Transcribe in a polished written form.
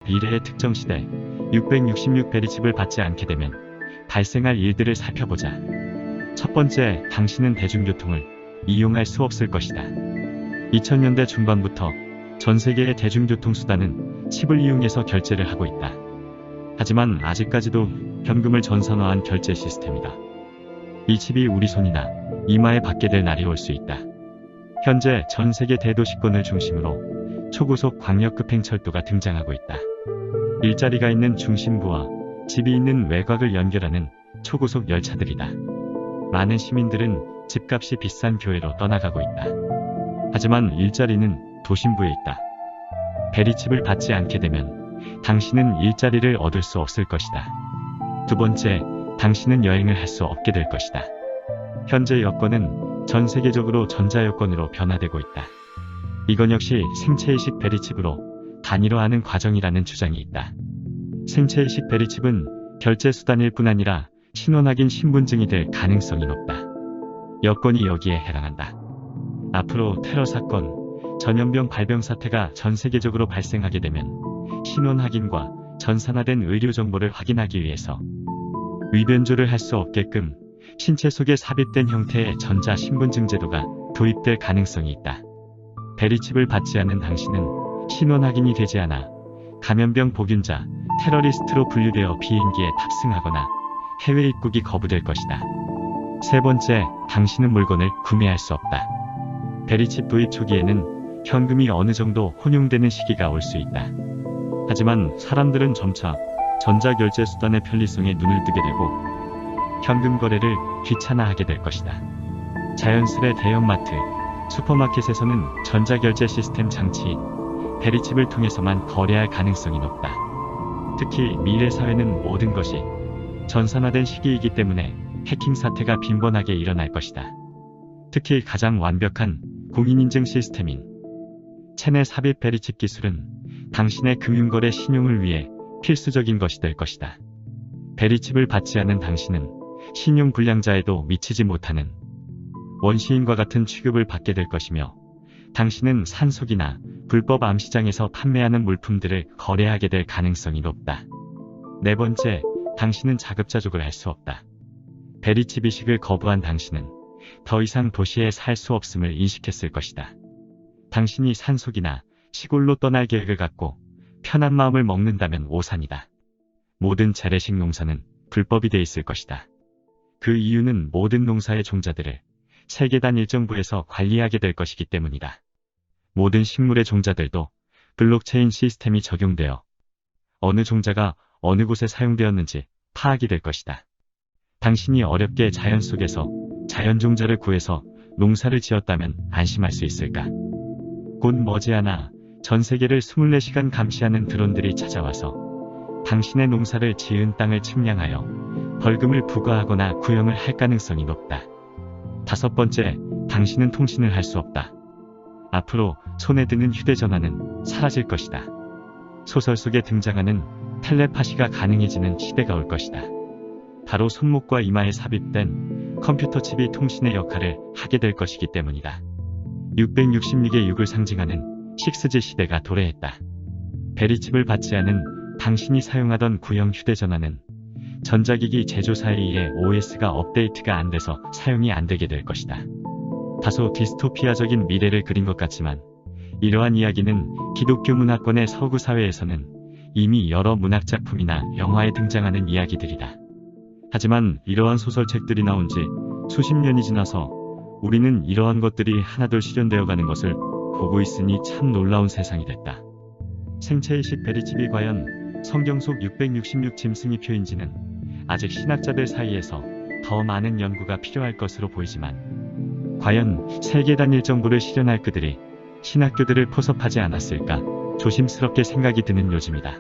미래의 특정 시대 666베리칩을 받지 않게 되면 발생할 일들을 살펴보자. 첫 번째, 당신은 대중교통을 이용할 수 없을 것이다. 2000년대 중반부터 전 세계의 대중교통수단은 칩을 이용해서 결제를 하고 있다. 하지만 아직까지도 현금을 전산화한 결제 시스템이다. 이 칩이 우리 손이나 이마에 받게 될 날이 올 수 있다. 현재 전 세계 대도시권을 중심으로 초고속 광역급행철도가 등장하고 있다. 일자리가 있는 중심부와 집이 있는 외곽을 연결하는 초고속 열차들이다. 많은 시민들은 집값이 비싼 교외로 떠나가고 있다. 하지만 일자리는 도심부에 있다. 베리칩을 받지 않게 되면 당신은 일자리를 얻을 수 없을 것이다. 두 번째, 당신은 여행을 할 수 없게 될 것이다. 현재 여권은 전 세계적으로 전자여권으로 변화되고 있다. 이건 역시 생체이식 베리칩으로 단일화하는 과정이라는 주장이 있다. 생체이식 베리칩은 결제 수단일 뿐 아니라 신원 확인 신분증이 될 가능성이 높다. 여권이 여기에 해당한다. 앞으로 테러 사건, 전염병 발병 사태가 전 세계적으로 발생하게 되면 신원 확인과 전산화된 의료 정보를 확인하기 위해서 위변조를 할 수 없게끔 신체 속에 삽입된 형태의 전자 신분증 제도가 도입될 가능성이 있다. 베리칩을 받지 않은 당신은 신원 확인이 되지 않아 감염병 보균자, 테러리스트로 분류되어 비행기에 탑승하거나 해외 입국이 거부될 것이다. 세 번째, 당신은 물건을 구매할 수 없다. 베리칩 도입 초기에는 현금이 어느 정도 혼용되는 시기가 올 수 있다. 하지만 사람들은 점차 전자결제 수단의 편리성에 눈을 뜨게 되고 현금 거래를 귀찮아하게 될 것이다. 자연스레 대형마트, 슈퍼마켓에서는 전자결제 시스템 장치인 베리칩을 통해서만 거래할 가능성이 높다. 특히 미래 사회는 모든 것이 전산화된 시기이기 때문에 해킹 사태가 빈번하게 일어날 것이다. 특히 가장 완벽한 공인인증 시스템인 체내 삽입 베리칩 기술은 당신의 금융거래 신용을 위해 필수적인 것이 될 것이다. 베리칩을 받지 않은 당신은 신용불량자에도 미치지 못하는 원시인과 같은 취급을 받게 될 것이며 당신은 산속이나 불법 암시장에서 판매하는 물품들을 거래하게 될 가능성이 높다. 네 번째, 당신은 자급자족을 할 수 없다. 베리칩 이식을 거부한 당신은 더 이상 도시에 살 수 없음을 인식했을 것이다. 당신이 산속이나 시골로 떠날 계획을 갖고 편한 마음을 먹는다면 오산이다. 모든 재래식 농사는 불법이 돼 있을 것이다. 그 이유는 모든 농사의 종자들을 세계단 일정부에서 관리하게 될 것이기 때문이다. 모든 식물의 종자들도 블록체인 시스템이 적용되어 어느 종자가 어느 곳에 사용되었는지 파악이 될 것이다. 당신이 어렵게 자연 속에서 자연 종자를 구해서 농사를 지었다면 안심할 수 있을까? 곧 머지않아 전 세계를 24시간 감시하는 드론들이 찾아와서 당신의 농사를 지은 땅을 측량하여 벌금을 부과하거나 구형을 할 가능성이 높다. 다섯 번째, 당신은 통신을 할 수 없다. 앞으로 손에 드는 휴대전화는 사라질 것이다. 소설 속에 등장하는 텔레파시가 가능해지는 시대가 올 것이다. 바로 손목과 이마에 삽입된 컴퓨터 칩이 통신의 역할을 하게 될 것이기 때문이다. 666의 6을 상징하는 6G 시대가 도래했다. 베리칩을 받지 않은 당신이 사용하던 구형 휴대전화는 전자기기 제조사에 의해 OS가 업데이트가 안 돼서 사용이 안 되게 될 것이다. 다소 디스토피아적인 미래를 그린 것 같지만 이러한 이야기는 기독교 문화권의 서구 사회에서는 이미 여러 문학작품이나 영화에 등장하는 이야기들이다. 하지만 이러한 소설책들이 나온 지 수십 년이 지나서 우리는 이러한 것들이 하나둘 실현되어 가는 것을 보고 있으니 참 놀라운 세상이 됐다. 생체이식 베리칩이 과연 성경 속 666 짐승이 표인지는 아직 신학자들 사이에서 더 많은 연구가 필요할 것으로 보이지만 과연 세계 단일 정부를 실현할 그들이 신학교들을 포섭하지 않았을까 조심스럽게 생각이 드는 요즘이다.